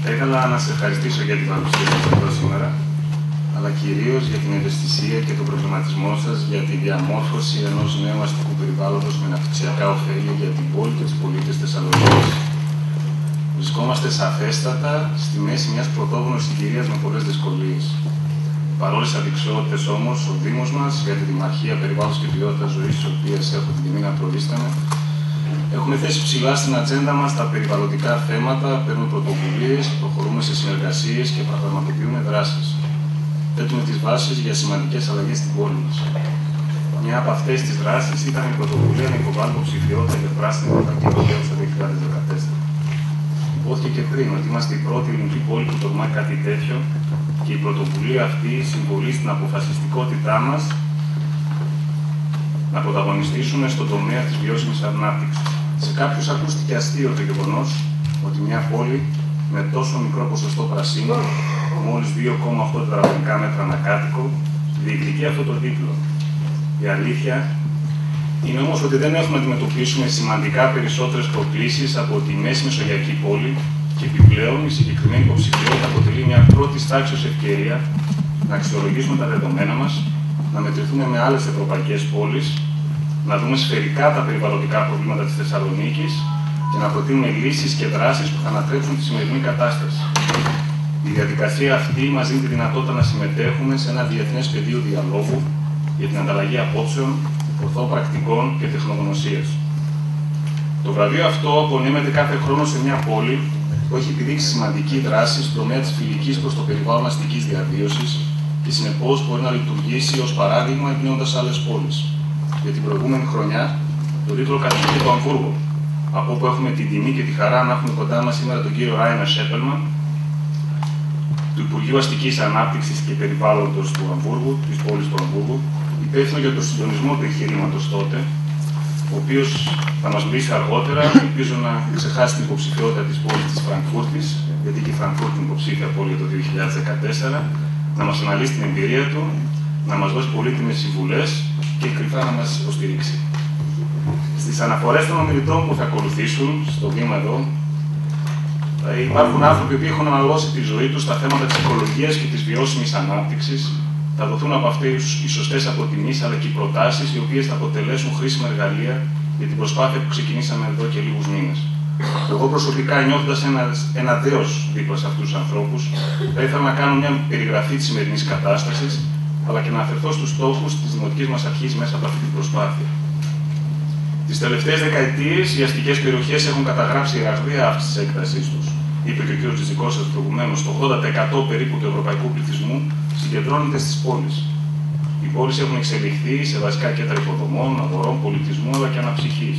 Θα ήθελα να σε ευχαριστήσω για την παρουσία σας εδώ σήμερα, αλλά κυρίως για την ευαισθησία και τον προβληματισμό σας για τη διαμόρφωση ενός νέου αστικού περιβάλλοντος με αναπτυξιακά ωφέλη για την πόλη και τους πολίτες Θεσσαλονίκης. Βρισκόμαστε σαφέστατα στη μέση μιας πρωτόγνωρης συγκυρίας με πολλές δυσκολίες. Παρόλες τις αδειξιότητες όμως, ο Δήμος μας για τη Δημαρχία Περιβάλλοντος και Ποιότητας Ζωής, τις οποίες έχω την τιμή να προείσταμαι, έχουμε θέσει ψηλά στην ατζέντα μας τα περιβαλλοντικά θέματα, παίρνουμε πρωτοβουλίες, προχωρούμε σε συνεργασίες και πραγματοποιούμε δράσεις. Θέτουμε τις βάσεις για σημαντικές αλλαγές στην πόλη μας. Μια από αυτές τις δράσεις ήταν η πρωτοβουλία να υποβάλει υποψηφιότητα για πράσινη ευρωπαϊκή πρωτεύουσα 2014. Υπόθηκε και πριν ότι είμαστε η πρώτη ελληνική πόλη που τολμάει κάτι τέτοιο και η πρωτοβουλία αυτή συμβολεί στην αποφασιστικότητά μας να πρωταγωνιστήσουμε στον τομέα της βιώσιμης ανάπτυξης. Σε κάποιους ακούστηκε αστείο το γεγονός ότι μια πόλη με τόσο μικρό ποσοστό πρασίνου, μόλις 2,8 τετραγωνικά μέτρα ανακάτοικο, διεκδικεί αυτό το τίτλο. Η αλήθεια είναι όμως ότι δεν έχουμε να αντιμετωπίσουμε σημαντικά περισσότερες προκλήσεις από τη μέση μεσογειακή πόλη και επιπλέον η συγκεκριμένη υποψηφιότητα αποτελεί μια πρώτη τάξης ευκαιρία να αξιολογήσουμε τα δεδομένα μας, να μετρηθούμε με άλλες ευρωπαϊκές πόλεις, να δούμε σφαιρικά τα περιβαλλοντικά προβλήματα της Θεσσαλονίκης και να προτείνουμε λύσεις και δράσεις που θα ανατρέψουν τη σημερινή κατάσταση. Η διαδικασία αυτή μας δίνει τη δυνατότητα να συμμετέχουμε σε ένα διεθνές πεδίο διαλόγου για την ανταλλαγή απόψεων, ορθών πρακτικών και τεχνογνωσίας. Το βραβείο αυτό απονέμεται κάθε χρόνο σε μια πόλη που έχει επιδείξει σημαντική δράση στον τομέα της φιλικής προς το περιβάλλον αστικής διαβίωσης και συνεπώς μπορεί να λειτουργήσει ως παράδειγμα εμπνέοντας άλλες πόλεις. Για την προηγούμενη χρονιά, το τίτλο κατοχήρωσε το Αμβούργο, από όπου έχουμε την τιμή και τη χαρά να έχουμε κοντά μας σήμερα τον κύριο Ράινερ Σέπελμαν, του Υπουργείου Αστικής Ανάπτυξης και Περιβάλλοντος του Αμβούργου, της πόλης του Αμβούργου, υπεύθυνο για τον συντονισμό του εγχειρήματος τότε, ο οποίος θα μας μιλήσει αργότερα. Ελπίζω να ξεχάσει την υποψηφιότητα της πόλης της Φραγκφούρτης, γιατί και η Φραγκφούρτη είναι υποψήφια πόλη το 2014, να μας αναλύσει την εμπειρία του, να μας δώσει πολύτιμες συμβουλές και κρυφά να μας υποστηρίξει. Στις αναφορές των ομιλητών που θα ακολουθήσουν στο βήμα εδώ, υπάρχουν άνθρωποι που έχουν αναλώσει τη ζωή τους στα θέματα της οικολογίας και της βιώσιμης ανάπτυξης. Θα δοθούν από αυτές οι σωστές αποτιμήσεις αλλά και οι προτάσεις, οι οποίες θα αποτελέσουν χρήσιμα εργαλεία για την προσπάθεια που ξεκινήσαμε εδώ και λίγους μήνες. Εγώ προσωπικά, νιώθοντας ένα δέος δίπλα σε αυτούς τους ανθρώπους, θα ήθελα να κάνω μια περιγραφή της σημερινής κατάστασης, αλλά και να αναφερθώ στους στόχους της δημοτικής μας αρχής μέσα από αυτή την προσπάθεια. Τις τελευταίες δεκαετίες, οι αστικές περιοχές έχουν καταγράψει ραγδαία αύξηση της έκτασής τους. Είπε και ο κ. Τζιτζικός σας προηγουμένως, το 80% περίπου του ευρωπαϊκού πληθυσμού συγκεντρώνεται στις πόλεις. Οι πόλεις έχουν εξελιχθεί σε βασικά κέντρα υποδομών, αγορών, πολιτισμού αλλά και αναψυχής.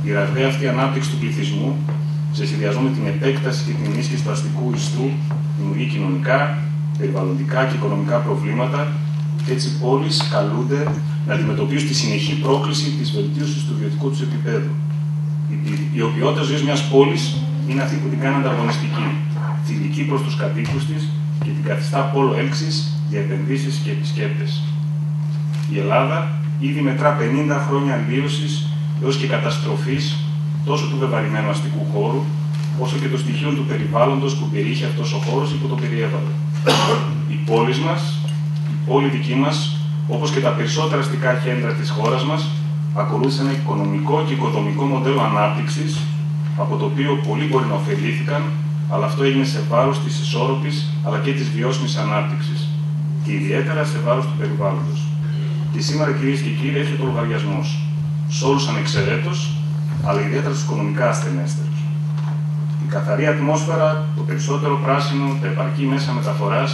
Η ραγδαία αυτή ανάπτυξη του πληθυσμού, σε συνδυασμό με την επέκταση και την ενίσχυση του αστικού ιστού, δημιουργεί κοινωνικά, περιβαλλοντικά και οικονομικά προβλήματα και έτσι οι πόλεις καλούνται να αντιμετωπίσουν τη συνεχή πρόκληση της βελτίωσης του βιωτικού τους επίπεδου. Η ποιότητα ζωής μιας πόλης είναι αυτή που την κάνει ανταγωνιστική, φιλική προς τους κατοίκους της και την καθιστά πόλο έλξης για επενδύσεις και επισκέπτες. Η Ελλάδα ήδη μετρά 50 χρόνια αλλίωσης έως και καταστροφής τόσο του βεβαρημένου αστικού χώρου, όσο και των στοιχείων του περιβάλλοντος που περιείχε αυτός ο χώρος ή που το περιέβαλε. Οι πόλεις μας, η πόλη δική μας, όπως και τα περισσότερα αστικά κέντρα της χώρας μας, ακολούθησαν ένα οικονομικό και οικοδομικό μοντέλο ανάπτυξης, από το οποίο πολλοί μπορεί να ωφελήθηκαν, αλλά αυτό έγινε σε βάρος της ισόρροπης αλλά και της βιώσιμης ανάπτυξης, και ιδιαίτερα σε βάρος του περιβάλλοντος. Και σήμερα, κυρίες και κύριοι, έρχεται ο λογαριασμός. Σε όλους ανεξαιρέτως, αλλά ιδιαίτερα στους οικονομικά ασθενέστερους. Η καθαρή ατμόσφαιρα, το περισσότερο πράσινο, τα επαρκή μέσα μεταφοράς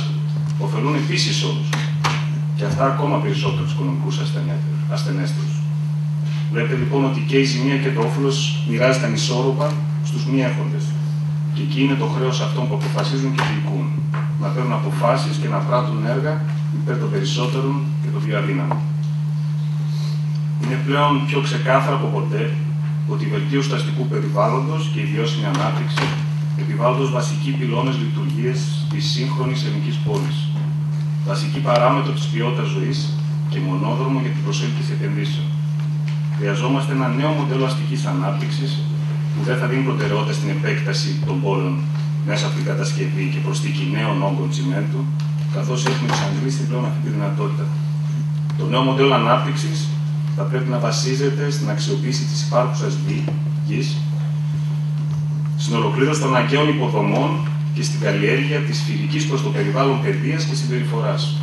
ωφελούν επίσης όλους. Και αυτά ακόμα περισσότερο τους οικονομικούς ασθενέστερους. Βλέπετε λοιπόν ότι και η ζημία και το όφελος μοιράζεται ανισόρροπα στους μη έχοντες. Και εκεί είναι το χρέος αυτών που αποφασίζουν και διοικούν. Να παίρνουν αποφάσεις και να πράττουν έργα υπέρ των περισσότερων και των πιο αδύναμων. Είναι πλέον πιο ξεκάθαρο από ποτέ ότι η βελτίωση του αστικού περιβάλλοντος και η βιώσιμη ανάπτυξη επιβάλλονται ως βασικοί πυλώνες λειτουργίες της σύγχρονης ελληνικής πόλης. Βασική παράμετρο της ποιότητας ζωής και μονόδρομο για την προσέλκυση επενδύσεων. Χρειαζόμαστε ένα νέο μοντέλο αστικής ανάπτυξης που δεν θα δίνει προτεραιότητα στην επέκταση των πόλεων μέσα από την κατασκευή και προσθήκη νέων όγκων τσιμέντου, καθώς έχουμε εξαντλήσει πλέον αυτή τη δυνατότητα. Το νέο μοντέλο ανάπτυξης θα πρέπει να βασίζεται στην αξιοποίηση της υπάρχουσας γης, στην ολοκλήρωση των αναγκαίων υποδομών και στην καλλιέργεια της φιλικής προς το περιβάλλον παιδείας και συμπεριφοράς.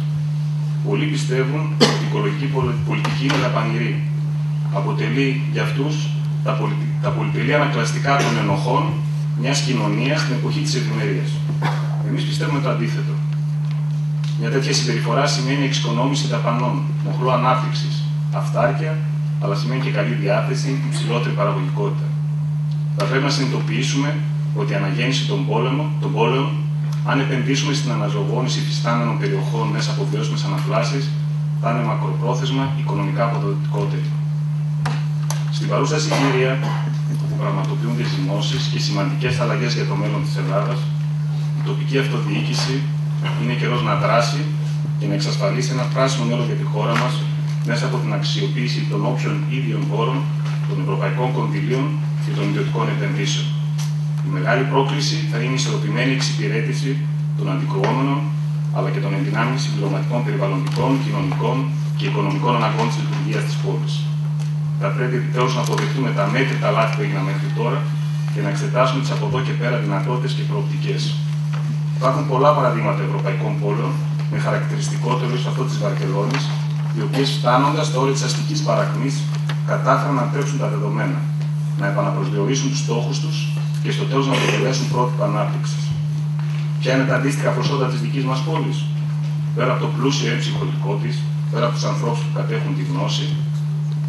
Πολλοί πιστεύουν ότι η οικολογική πολιτική είναι δαπανηρή. Αποτελεί για αυτούς τα πολυτελή ανακλαστικά των ενοχών μιας κοινωνίας στην εποχή της ευημερίας. Εμείς πιστεύουμε το αντίθετο. Μια τέτοια συμπεριφορά σημαίνει εξοικονόμηση δαπανών, μοχλό ανάπτυξης, αυτάρκεια, αλλά σημαίνει και καλή διάθεση και υψηλότερη παραγωγικότητα. Θα πρέπει να συνειδητοποιήσουμε ότι η αναγέννηση των πόλεων, αν επενδύσουμε στην αναζωογόνηση υφιστάμενων περιοχών μέσα από βιώσιμες αναφλάσεις, θα είναι μακροπρόθεσμα οικονομικά αποδοτικότερη. Στην παρούσα συγκυρία, όπου πραγματοποιούνται ζυμώσεις και σημαντικές αλλαγές για το μέλλον της Ελλάδας, η τοπική αυτοδιοίκηση είναι καιρός να δράσει και να εξασφαλίσει ένα πράσινο μέλλον για τη χώρα μας μέσα από την αξιοποίηση των όποιων ίδιων πόρων, των ευρωπαϊκών κονδυλίων και των ιδιωτικών επενδύσεων. Η μεγάλη πρόκληση θα είναι η ισορροπημένη εξυπηρέτηση των αντικρουόμενων αλλά και των ενδυνάμει συμπληρωματικών περιβαλλοντικών, κοινωνικών και οικονομικών αναγκών της λειτουργίας της πόλης. Θα πρέπει επιτέλους να αποδεχτούμε τα μέτρητα λάθη που έγιναν μέχρι τώρα και να εξετάσουμε τις από εδώ και πέρα δυνατότητες και προοπτικές. Υπάρχουν πολλά παραδείγματα ευρωπαϊκών πόλεων, με χαρακτηριστικότερο αυτό της Βαρκελόνης, οι οποίες φτάνοντας στα όρια της αστικής παρακμής κατάφεραν να αντρέψουν τα δεδομένα, να επαναπροσδιορίσουν τους στόχους τους και στο τέλος να αποτελέσουν πρότυπα ανάπτυξης. Ποια είναι τα αντίστοιχα προσόντα της δικής μας πόλης? Πέρα από το πλούσιο ψυχολογικό της, πέρα από τους ανθρώπους που κατέχουν τη γνώση,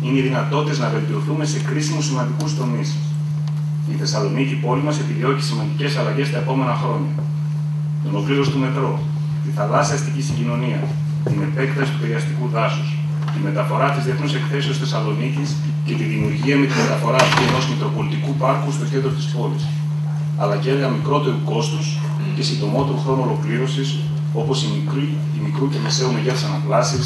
είναι οι δυνατότητες να βελτιωθούμε σε κρίσιμους σημαντικούς τομείς. Η Θεσσαλονίκη πόλη μας επιδιώκει σημαντικές αλλαγές τα επόμενα χρόνια. Την ολοκλήρωση του μετρό, τη θαλάσσια αστική συγκοινωνία, την επέκταση του περιαστικού δάσους, τη μεταφορά της διεθνούς εκθέσεως Θεσσαλονίκης και τη δημιουργία με τη μεταφορά αυτή ενός μητροπολιτικού πάρκου στο κέντρο της πόλης, αλλά και έργα μικρότερου κόστους και συντομότερου χρόνου ολοκλήρωσης, όπως οι μικρού και μεσαίου μεγέθους αναπλάσεις,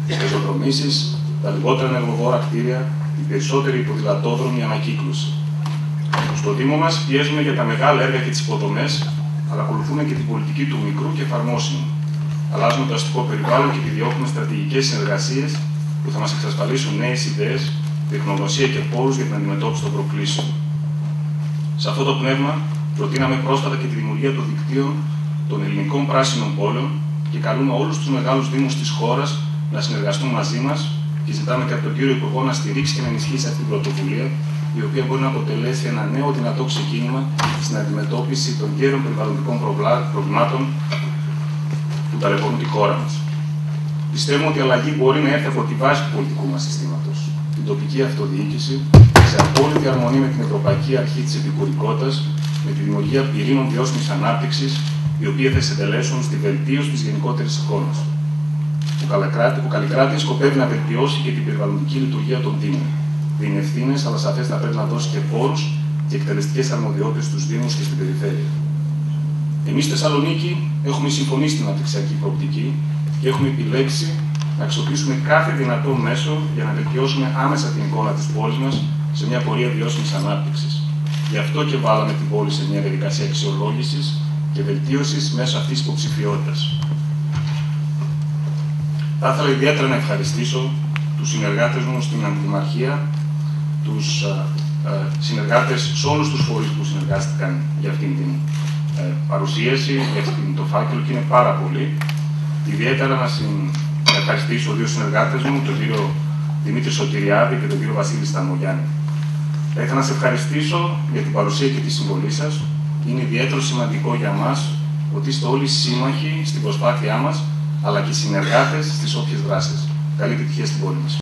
οι πεζοδρομήσεις, τα λιγότερα ενεργοβόρα κτίρια, η περισσότερη υποδηλατόδρομη ανακύκλωση. Στο Δήμο μας πιέζουμε για τα μεγάλα έργα και τις υποδομές, αλλά ακολουθούμε και την πολιτική του μικρού και εφαρμόσιμου. Αλλάζουμε το αστικό περιβάλλον και επιδιώκουμε στρατηγικές συνεργασίες που θα μας εξασφαλίσουν νέες ιδέες, τεχνογνωσία και πόρους για την αντιμετώπιση των προκλήσεων. Σε αυτό το πνεύμα, προτείναμε πρόσφατα και τη δημιουργία των δικτύων των ελληνικών πράσινων πόλεων και καλούμε όλους τους μεγάλους δήμους της χώρας να συνεργαστούν μαζί μας και ζητάμε και από τον κύριο Υπουργό να στηρίξει και να ενισχύσει αυτή την πρωτοβουλία, η οποία μπορεί να αποτελέσει ένα νέο δυνατό ξεκίνημα στην αντιμετώπιση των γέρων περιβαλλοντικών προβλημάτων που ταλαιπωρούν τη χώρα μας. Πιστεύουμε ότι η αλλαγή μπορεί να έρθει από τη βάση του πολιτικού μας συστήματος, την τοπική αυτοδιοίκηση, σε απόλυτη αρμονία με την Ευρωπαϊκή Αρχή της Επικουρικότητας, με τη δημιουργία πυρήνων βιώσιμης ανάπτυξης, οι οποίοι θα συντελέσουν στη βελτίωση της γενικότερης εικόνας. Ο Καλλικράτης σκοπεύει να βελτιώσει και την περιβαλλοντική λειτουργία των Δήμων. Δίνει ευθύνες, αλλά σαφές θα πρέπει να δώσει και πόρους και εκτελεστικές αρμοδιότητες στους Δήμους και στην περιφέρεια. Εμείς στη Θεσσαλονίκη έχουμε συμφωνήσει στην αναπτυξιακή προοπτική και έχουμε επιλέξει να αξιοποιήσουμε κάθε δυνατό μέσο για να βελτιώσουμε άμεσα την εικόνα της πόλης μας σε μια πορεία βιώσιμης ανάπτυξης. Γι' αυτό και βάλαμε την πόλη σε μια διαδικασία αξιολόγησης και βελτίωσης μέσω αυτής της υποψηφιότητας. Θα ήθελα ιδιαίτερα να ευχαριστήσω τους συνεργάτες μου στην Αντιδημαρχία, τους συνεργάτες σε όλους τους φορείς που συνεργάστηκαν για αυτήν την παρουσίαση, για αυτήν το φάκελο και είναι πάρα πολλοί. Ιδιαίτερα να ευχαριστήσω δύο συνεργάτες μου, τον κύριο Δημήτρη Σωτηριάδη και τον κύριο Βασίλη Σταμογιάννη. Θα ήθελα να σας ευχαριστήσω για την παρουσία και τη συμβολή σας. Είναι ιδιαίτερο σημαντικό για μας ότι είστε όλοι σύμμαχοι στην προσπάθειά μας, αλλά και συνεργάτες στις όποιες δράσεις. Καλή επιτυχία στην πόλη μας.